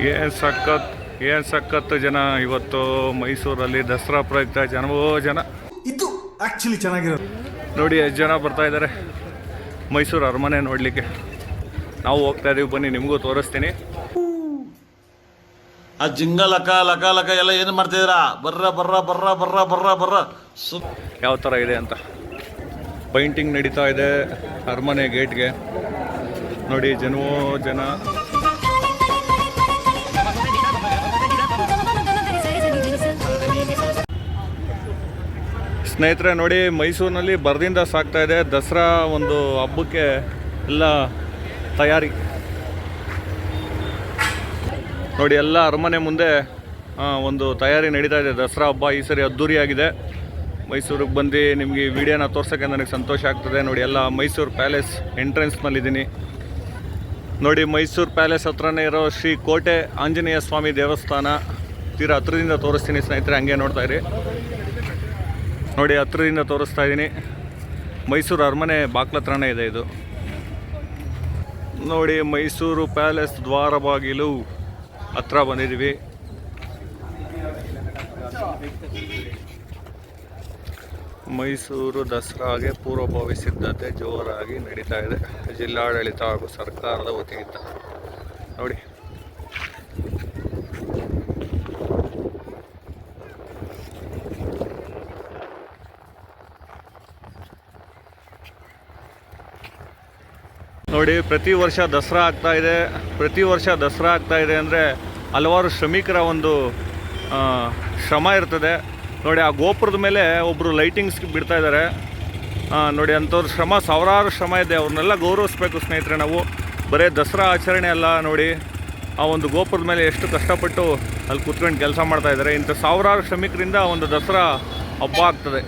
ಏನು ಸಖತ್ತು ಜನ ಇವತ್ತು ಮೈಸೂರಲ್ಲಿ ದಸರಾ ಪ್ರಯುಕ್ತ ಜನವೋ ಜನ. ಇದು ಆ್ಯಕ್ಚುಲಿ ಚೆನ್ನಾಗಿರೋದು ನೋಡಿ ಎಷ್ಟು ಜನ ಬರ್ತಾ ಇದ್ದಾರೆ ಮೈಸೂರು ಅರಮನೆ ನೋಡಲಿಕ್ಕೆ. ನಾವು ಹೋಗ್ತಾ ಇದೀವಿ, ಬನ್ನಿ ನಿಮಗೂ ತೋರಿಸ್ತೀನಿ. ಆ ಜಿಂಗ ಲಕ ಲಕ ಲಕ ಎಲ್ಲ ಏನು ಮಾಡ್ತಿದ್ದೀರಾ? ಬರ್ರ ಬರ್ರ ಬರ್ರ ಬರ್ರ ಬರ್ರ ಬರ್ರ ಯಾವ ಥರ ಇದೆ ಅಂತ ಪೈಂಟಿಂಗ್ ನಡೀತಾ ಇದೆ ಅರಮನೆ ಗೇಟ್ಗೆ. ನೋಡಿ ಜನವೋ ಜನ. ಸ್ನೇಹಿತರೆ ನೋಡಿ, ಮೈಸೂರಿನಲ್ಲಿ ಬರದಿಂದ ಸಾಗ್ತಾ ಇದೆ ದಸರಾ ಒಂದು ಹಬ್ಬಕ್ಕೆ ಎಲ್ಲ ತಯಾರಿ. ನೋಡಿ ಎಲ್ಲ ಅರಮನೆ ಮುಂದೆ ಒಂದು ತಯಾರಿ ನಡೀತಾ ಇದೆ. ದಸರಾ ಹಬ್ಬ ಈ ಸರಿ ಅದ್ದೂರಿಯಾಗಿದೆ. ಮೈಸೂರಿಗೆ ಬಂದು ನಿಮಗೆ ಈ ವಿಡಿಯೋನ ತೋರ್ಸೋಕ್ಕೆ ನನಗೆ ಸಂತೋಷ ಆಗ್ತದೆ. ನೋಡಿ ಎಲ್ಲ ಮೈಸೂರು ಪ್ಯಾಲೇಸ್ ಎಂಟ್ರೆನ್ಸ್ನಲ್ಲಿದ್ದೀನಿ. ನೋಡಿ ಮೈಸೂರು ಪ್ಯಾಲೇಸ್ ಹತ್ರನೇ ಇರೋ ಶ್ರೀ ಕೋಟೆ ಆಂಜನೇಯ ಸ್ವಾಮಿ ದೇವಸ್ಥಾನ ತೀರಾ ಹತ್ರದಿಂದ ತೋರಿಸ್ತೀನಿ ಸ್ನೇಹಿತರೆ, ಹಂಗೆ ನೋಡ್ತಾ ಇರಿ. ನೋಡಿ ಹತ್ರದಿಂದ ತೋರಿಸ್ತಾ ಇದ್ದೀನಿ. ಮೈಸೂರು ಅರಮನೆ ಬಾಗ್ಲ ಹತ್ರನೇ ಇದೆ ಇದು. ನೋಡಿ ಮೈಸೂರು ಪ್ಯಾಲೇಸ್ ದ್ವಾರ ಬಾಗಿಲು ಹತ್ರ ಬಂದಿದ್ದೀವಿ. ಮೈಸೂರು ದಸರಾಗೆ ಪೂರ್ವಭಾವಿ ಸಿದ್ಧತೆ ಜೋರಾಗಿ ನಡೀತಾ ಇದೆ ಜಿಲ್ಲಾಡಳಿತ ಹಾಗೂ ಸರ್ಕಾರದ ವತಿಯಿಂದ. ನೋಡಿ ನೋಡಿ ಪ್ರತಿ ವರ್ಷ ದಸರಾ ಆಗ್ತಾ ಇದೆ ಅಂದರೆ ಹಲವಾರು ಶ್ರಮಿಕರ ಒಂದು ಶ್ರಮ ಇರ್ತದೆ. ನೋಡಿ ಆ ಗೋಪುರದ ಮೇಲೆ ಒಬ್ಬರು ಲೈಟಿಂಗ್ಸ್ ಬಿಡ್ತಾ ಇದ್ದಾರೆ. ನೋಡಿ ಅಂಥವ್ರ ಶ್ರಮ, ಸಾವಿರಾರು ಶ್ರಮ ಇದೆ, ಅವ್ರನ್ನೆಲ್ಲ ಗೌರವಿಸ್ಬೇಕು ಸ್ನೇಹಿತರೆ ನಾವು. ಬರೀ ದಸರಾ ಆಚರಣೆ ಅಲ್ಲ, ನೋಡಿ ಆ ಒಂದು ಗೋಪುರದ ಮೇಲೆ ಎಷ್ಟು ಕಷ್ಟಪಟ್ಟು ಅಲ್ಲಿ ಕೂತ್ಕೊಂಡು ಕೆಲಸ ಮಾಡ್ತಾ ಇದ್ದಾರೆ. ಇಂಥ ಸಾವಿರಾರು ಶ್ರಮಿಕರಿಂದ ಒಂದು ದಸರಾ ಹಬ್ಬ ಆಗ್ತದೆ.